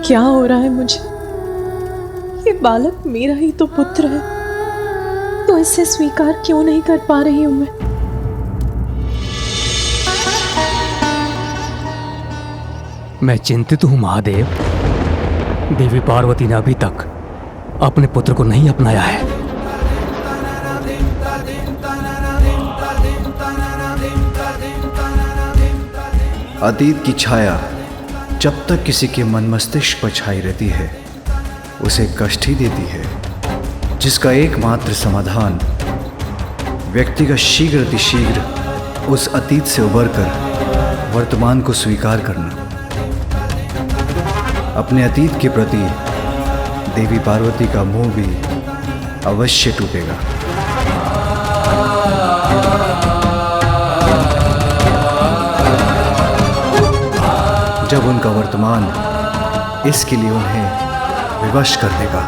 क्या हो रहा है मुझे? ये बालक मेरा ही तो पुत्र है, तो इसे स्वीकार क्यों नहीं कर पा रही हूं मैं? मैं चिंतित हूं महादेव। देवी पार्वती ने अभी तक अपने पुत्र को नहीं अपनाया है। अतीत की छाया जब तक किसी के मन मस्तिष्क पर छाई रहती है, उसे कष्ट ही देती है, जिसका एकमात्र समाधान व्यक्ति का शीघ्र अतिशीघ्र उस अतीत से उबरकर वर्तमान को स्वीकार करना। अपने अतीत के प्रति देवी पार्वती का मोह भी अवश्य टूटेगा। जब उनका वर्तमान इसके लिए उन्हें विवश कर देगा।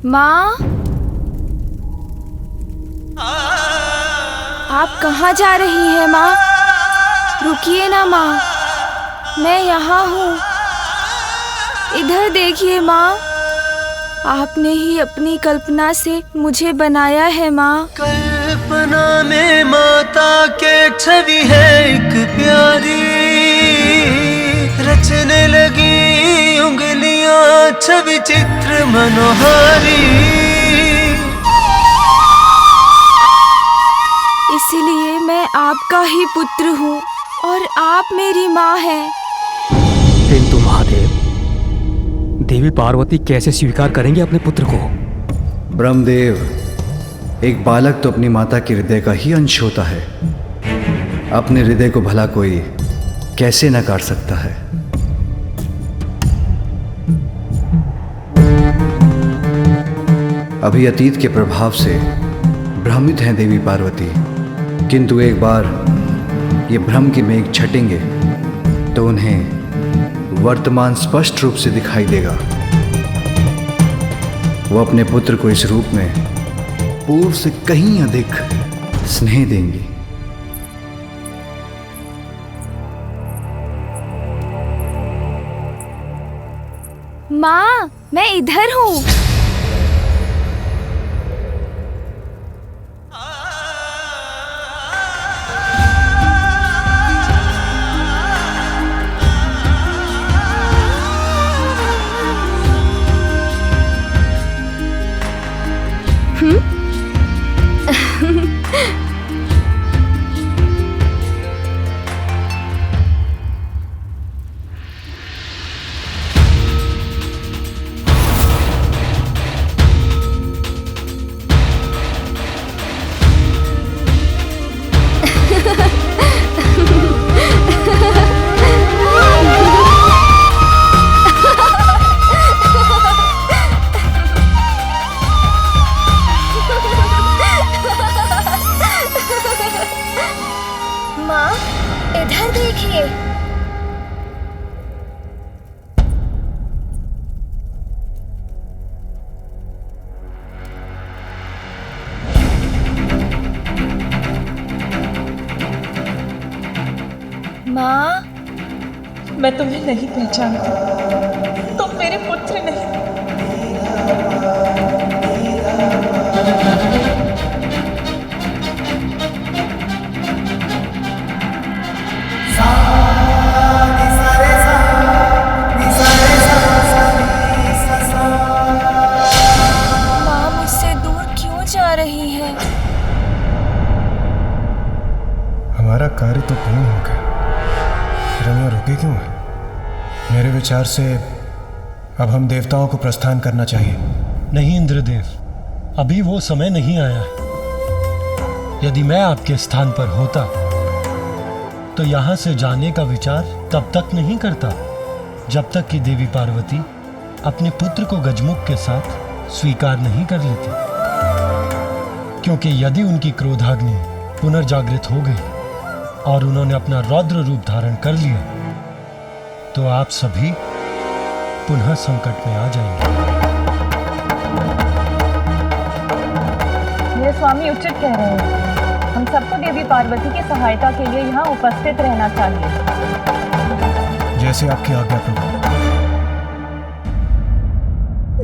माँ, आप कहाँ जा रही हैं माँ? रुकिए ना माँ, मैं यहाँ हूँ। इधर देखिए माँ, आपने ही अपनी कल्पना से मुझे बनाया है माँ। कल्पना में माता के छवि है एक प्यारी, रचने लगी उंगलियां छवि चित्र मनोहारी। इसलिए मैं आपका ही पुत्र हूँ और आप मेरी माँ हैं। किंतु महादेव, देवी पार्वती कैसे स्वीकार करेंगे अपने पुत्र को? ब्रह्मदेव, एक बालक तो अपनी माता के हृदय का ही अंश होता है। अपने हृदय को भला कोई कैसे नकार सकता है? अभी अतीत के प्रभाव से भ्रमित हैं देवी पार्वती, किंतु एक बार ये भ्रम के मेघ छटेंगे तो उन्हें वर्तमान स्पष्ट रूप से दिखाई देगा। वो अपने पुत्र को इस रूप में पूर्व से कहीं अधिक स्नेह देंगी। माँ, मैं इधर हूँ। माँ, इधर देखिए। माँ, मैं तुम्हें नहीं पहचानती, तुम मेरे पुत्र नहीं। माँ मुझसे दूर क्यों जा रही है? हमारा कार्य तो पूर्ण हो गया, फिर हम रुके क्यों हैं? मेरे विचार से अब हम देवताओं को प्रस्थान करना चाहिए। नहीं इंद्रदेव, अभी वो समय नहीं आया है। यदि मैं आपके स्थान पर होता तो यहाँ से जाने का विचार तब तक नहीं करता जब तक कि देवी पार्वती अपने पुत्र को गजमुख के साथ स्वीकार नहीं कर लेती। क्योंकि यदि उनकी क्रोधाग्नि पुनर्जागृत हो गई और उन्होंने अपना रौद्र रूप धारण कर लिया तो आप सभी पुनः संकट में आ जाएंगे। मेरे स्वामी उचित कह रहे हैं। हम सबको देवी पार्वती की सहायता के लिए यहाँ उपस्थित रहना चाहिए। जैसे आपकी आज्ञा प्रभु।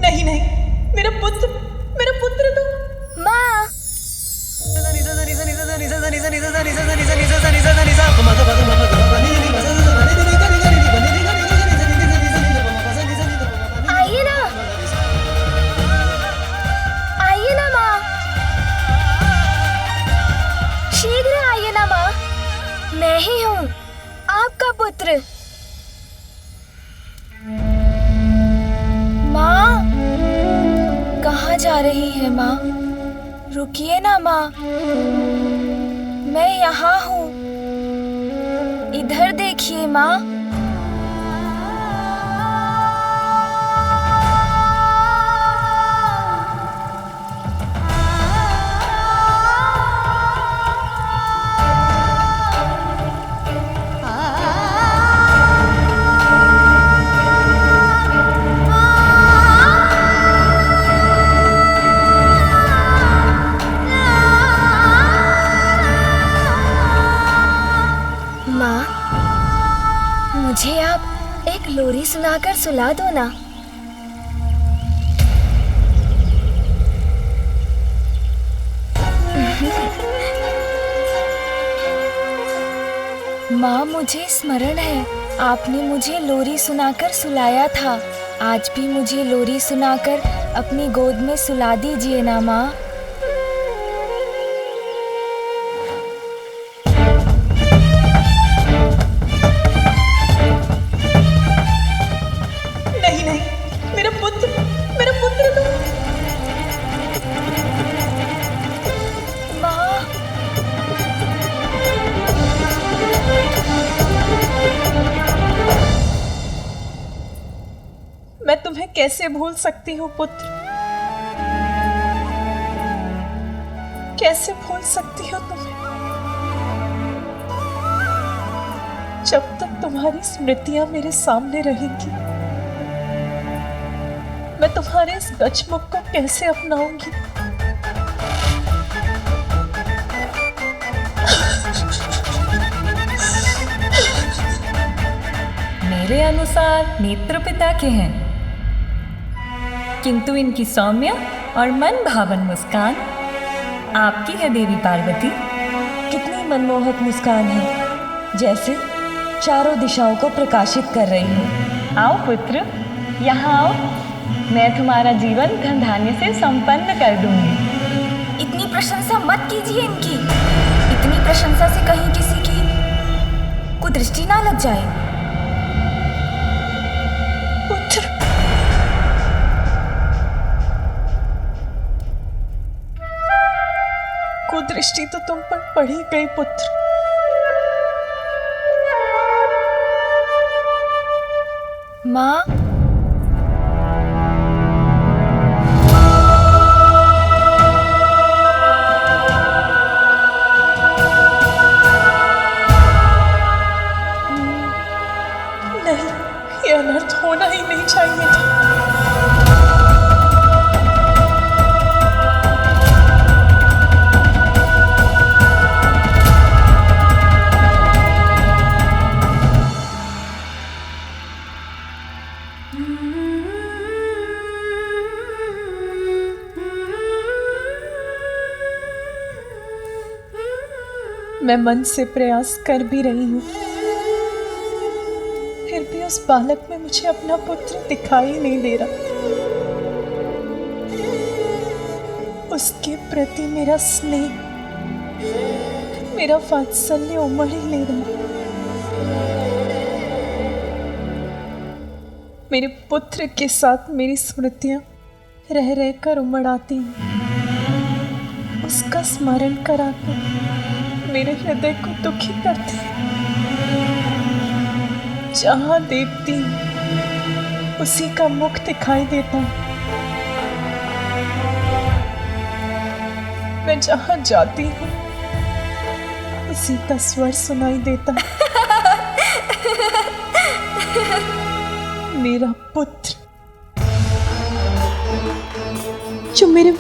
नहीं नहीं, मेरा पुत्र तो। माँ, आइए ना, आइए ना माँ, शीघ्र आइए ना माँ, मैं ही हूँ आपका पुत्र। माँ, कहाँ जा रही है माँ? रुकिए ना माँ, मैं यहाँ हूँ, इधर देखिए माँ। मुझे आप एक लोरी सुनाकर सुला दो ना। माँ, मुझे स्मरण है, आपने मुझे लोरी सुनाकर सुलाया था। आज भी मुझे लोरी सुनाकर अपनी गोद में सुला दीजिए ना माँ। मैं तुम्हें कैसे भूल सकती हूँ पुत्र, कैसे भूल सकती हूँ तुम्हें? जब तक तुम्हारी स्मृतियां मेरे सामने रहेंगी, मैं तुम्हारे इस गचमुख को कैसे अपनाऊंगी? मेरे अनुसार नेत्र पिता के हैं, किंतु इनकी सौम्य और मन भावन मुस्कान आपकी है देवी पार्वती। कितनी मनमोहक मुस्कान है, जैसे चारों दिशाओं को प्रकाशित कर रही हो। आओ पुत्र, यहाँ आओ, मैं तुम्हारा जीवन धन धान्य से संपन्न कर दूंगी। इतनी प्रशंसा मत कीजिए इनकी, इतनी प्रशंसा से कहीं किसी की कुदृष्टि ना लग जाए। पुत्र, कुदृष्टि तो तुम पर पड़ ही गई पुत्र। माँ, नहीं, ये अनर्थ होना ही नहीं चाहिए था। मैं मन से प्रयास कर भी रही हूँ, फिर भी उस बालक में मुझे अपना पुत्र दिखाई नहीं दे रहा। उसके प्रति मेरा स्नेह, मेरा वात्सल्य उमड़ ही ले रहा। मेरे पुत्र के साथ मेरी स्मृतियां रह रहकर उमड़ आती हैं। उसका स्मरण कराकर मेरे हृदय को दुखी करती है। जहां देखती हूं उसी का मुख दिखाई देता है। मैं जहां जाती हूं उसी का स्वर सुनाई देता है। मेरा पुत्र जो मेरे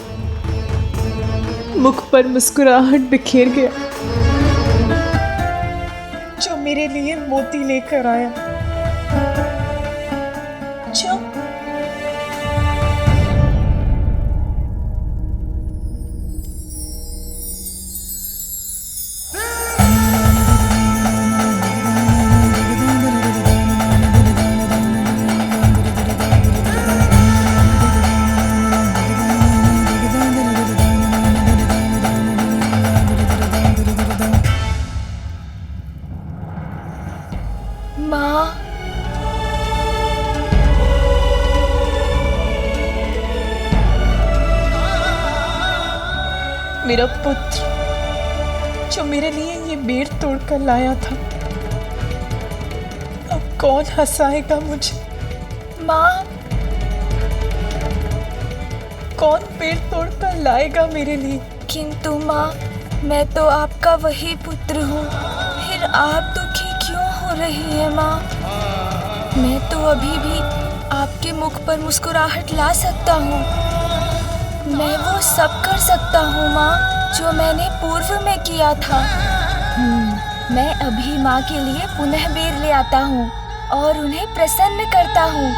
मुख पर मुस्कुराहट बिखेर गया, जो मेरे लिए मोती लेकर आया, जो मेरा पुत्र, जो मेरे लिए ये बेर तोड़कर लाया था, अब कौन हंसाएगा मुझे? माँ, कौन बेर तोड़कर लाएगा मेरे लिए? किंतु माँ, मैं तो आपका वही पुत्र हूँ, फिर आप दुखी क्यों हो रही है माँ? मैं तो अभी भी आपके मुख पर मुस्कुराहट ला सकता हूँ। मैं वो सब कर सकता हूँ माँ, जो मैंने पूर्व में किया था। मैं अभी माँ के लिए पुनः बेर ले आता हूँ और उन्हें प्रसन्न करता हूँ।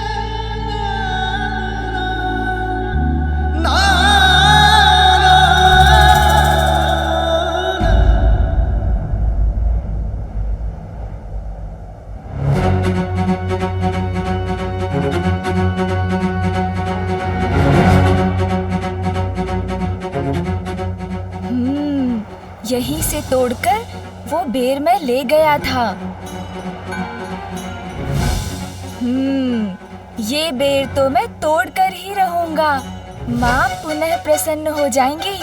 यहीं से तोड़कर वो बेर मैं ले गया था। ये बेर तो मैं तोड़कर ही रहूंगा। माँ पुनः प्रसन्न हो जाएंगी।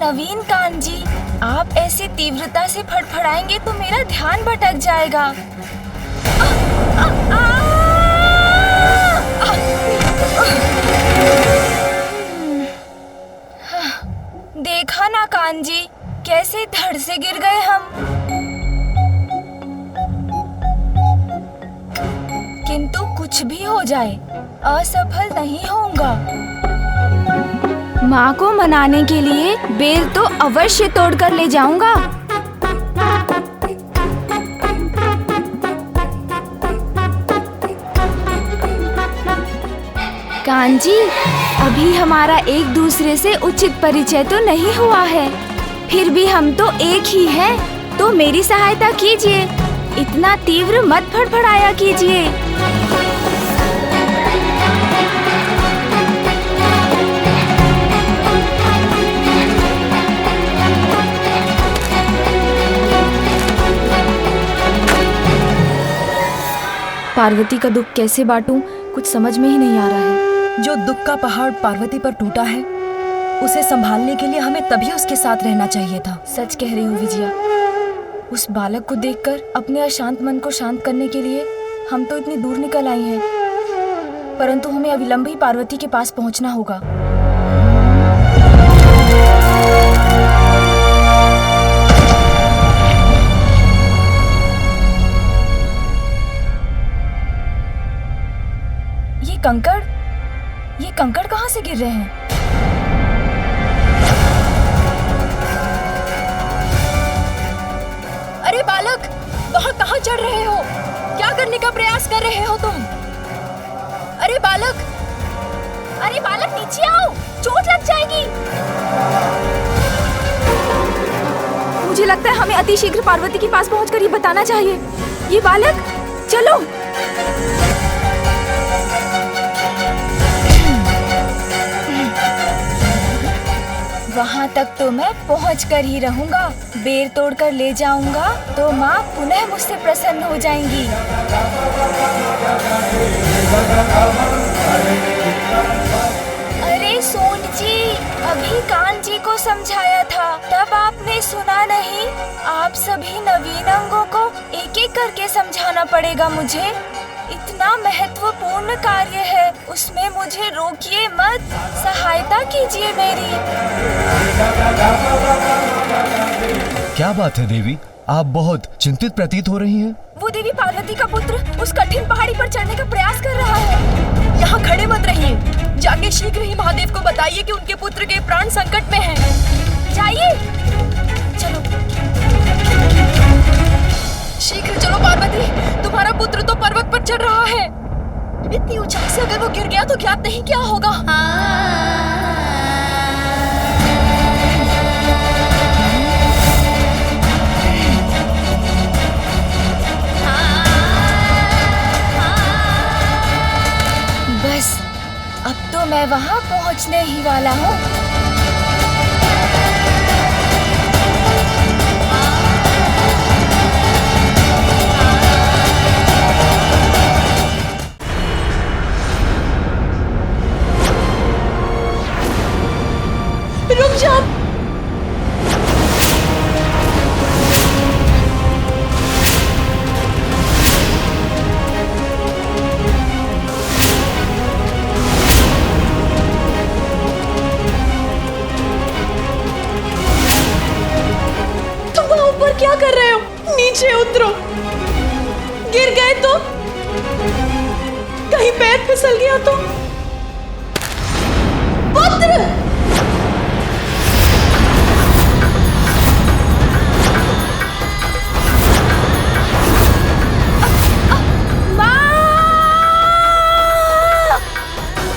नवीन कान जी, आप ऐसे तीव्रता से फड़फड़ाएंगे तो मेरा ध्यान भटक जाएगा। देखा ना कान जी, कैसे धड़ से गिर गए हम। किंतु कुछ भी हो जाए, असफल नहीं होऊंगा। माँ को मनाने के लिए बेर तो अवश्य तोड़कर ले जाऊंगा। कान जी, अभी हमारा एक दूसरे से उचित परिचय तो नहीं हुआ है, फिर भी हम तो एक ही हैं, तो मेरी सहायता कीजिए। इतना तीव्र मत फड़फड़ाया कीजिए। पार्वती का दुख कैसे बांटूं, कुछ समझ में ही नहीं आ रहा है। जो दुख का पहाड़ पार्वती पर टूटा है, उसे संभालने के लिए हमें तभी उसके साथ रहना चाहिए था। सच कह रही हो विजया। उस बालक को देखकर अपने अशांत मन को शांत करने के लिए हम तो इतनी दूर निकल आई हैं, परंतु हमें अविलंब ही पार्वती के पास पहुंचना होगा। ये कंकड़ कहाँ से गिर रहे हैं? अरे बालक, वहाँ कहाँ चढ़ रहे हो? क्या करने का प्रयास कर रहे हो तुम? अरे बालक नीचे आओ, चोट लग जाएगी। मुझे लगता है हमें अतिशीघ्र पार्वती के पास पहुंचकर ये बताना चाहिए। ये बालक, चलो। वहाँ तक तो मैं पहुँच कर ही रहूँगा। बेर तोड़कर ले जाऊँगा तो माँ पुनः मुझसे प्रसन्न हो जाएंगी। अरे सोन जी, अभी कान जी को समझाया था, तब आपने सुना नहीं। आप सभी नवीन अंगों को एक एक करके समझाना पड़ेगा मुझे। इतना महत्वपूर्ण कार्य है, उसमें मुझे रोकिए मत, सहायता कीजिए मेरी। क्या बात है देवी, आप बहुत चिंतित प्रतीत हो रही हैं। वो देवी पार्वती का पुत्र उस कठिन पहाड़ी पर चढ़ने का प्रयास कर रहा है। यहाँ खड़े मत रहिए, जाके शीघ्र ही महादेव को बताइए कि उनके पुत्र के प्राण संकट में हैं। जाइए, चलो शीघ्र चलो पार्वती, तुम्हारा पुत्र तो पर्वत पर चढ़ रहा है। इतनी ऊंचाई से अगर वो गिर गया तो ज्ञात नहीं क्या होगा। बस अब तो मैं वहां पहुंचने ही वाला हूँ। रुक जाओ। तुम वहां ऊपर क्या कर रहे हो? नीचे उतरो। गिर गए तो? कहीं पैर फिसल गया तो? पुत्र!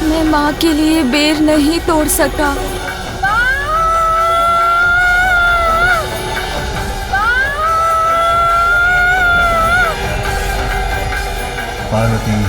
मैं माँ के लिए बेर नहीं तोड़ सका। पार्वती,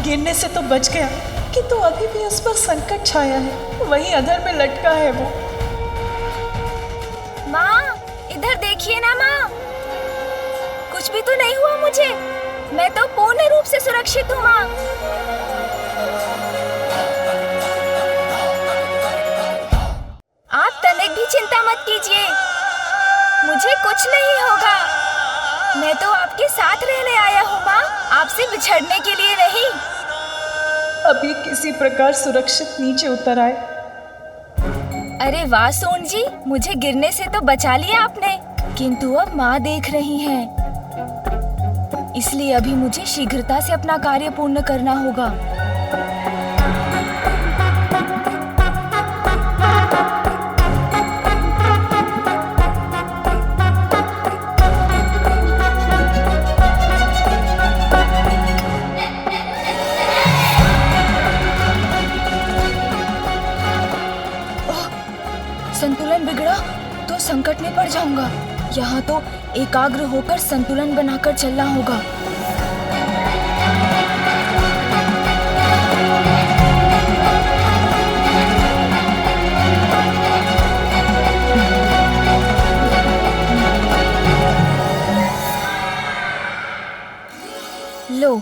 गिरने से तो बच गया, किंतु अभी भी उस पर संकट छाया है। वहीं अधर में लटका है वो। माँ, इधर देखिए ना माँ, कुछ भी तो नहीं हुआ मुझे। मैं तो पूर्ण रूप से सुरक्षित हूँ माँ। आप तनिक भी चिंता मत कीजिए, मुझे कुछ नहीं होगा। मैं तो आपके साथ रहने आया हूँ माँ, आपसे बिछड़ने के लिए नहीं। अभी किसी प्रकार सुरक्षित नीचे उतर आए। अरे वाह सोन जी, मुझे गिरने से तो बचा लिया आपने, किंतु अब माँ देख रही हैं, इसलिए अभी मुझे शीघ्रता से अपना कार्य पूर्ण करना होगा। संतुलन बिगड़ा तो संकट में पड़ जाऊंगा। यहाँ तो एकाग्र होकर संतुलन बनाकर चलना होगा। लो,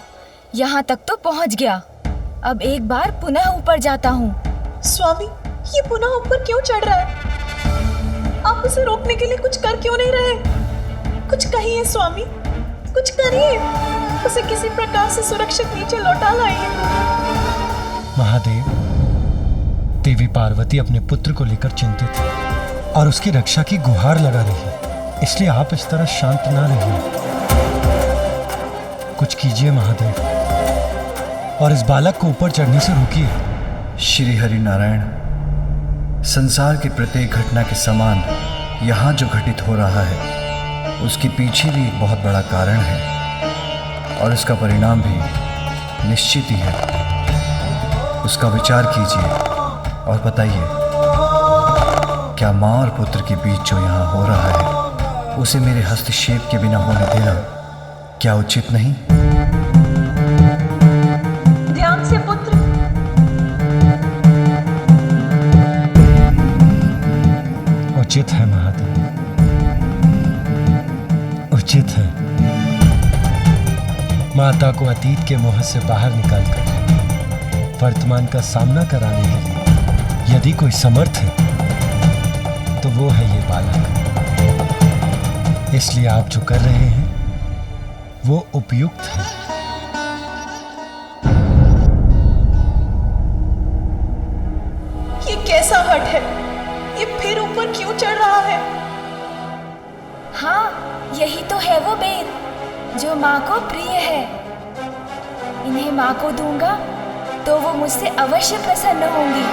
यहाँ तक तो पहुँच गया। अब एक बार पुनः ऊपर जाता हूँ। स्वामी, ये पुनः ऊपर क्यों चढ़ रहा है? आप उसे रोकने के लिए कुछ कर क्यों नहीं रहे? कुछ कहिए स्वामी, कुछ करिए, उसे किसी प्रकार से सुरक्षित नीचे लौटा लाइए। महादेव, देवी पार्वती अपने पुत्र को लेकर चिंतित है और उसकी रक्षा की गुहार लगा रही है, इसलिए आप इस तरह शांत ना रहिए। कुछ कीजिए महादेव और इस बालक को ऊपर चढ़ने से रोकिए। श्री हरि नारायण, संसार की प्रत्येक घटना के समान यहाँ जो घटित हो रहा है उसके पीछे भी एक बहुत बड़ा कारण है और इसका परिणाम भी निश्चित ही है। उसका विचार कीजिए और बताइए, क्या माँ और पुत्र के बीच जो यहाँ हो रहा है उसे मेरे हस्तक्षेप के बिना होने देना क्या उचित नहीं? ध्यान से पुत्र। उचित है महादेव, उचित है। माता को अतीत के मोह से बाहर निकालकर वर्तमान का सामना कराने के लिए यदि कोई समर्थ है तो वो है ये बालक। इसलिए आप जो कर रहे हैं वो उपयुक्त है। ये कैसा हट है? ये फिर ऊपर क्यों चढ़ रहा है? हाँ, यही तो है वो बेर जो माँ को प्रिय है। इन्हें माँ को दूंगा तो वो मुझसे अवश्य प्रसन्न होंगी।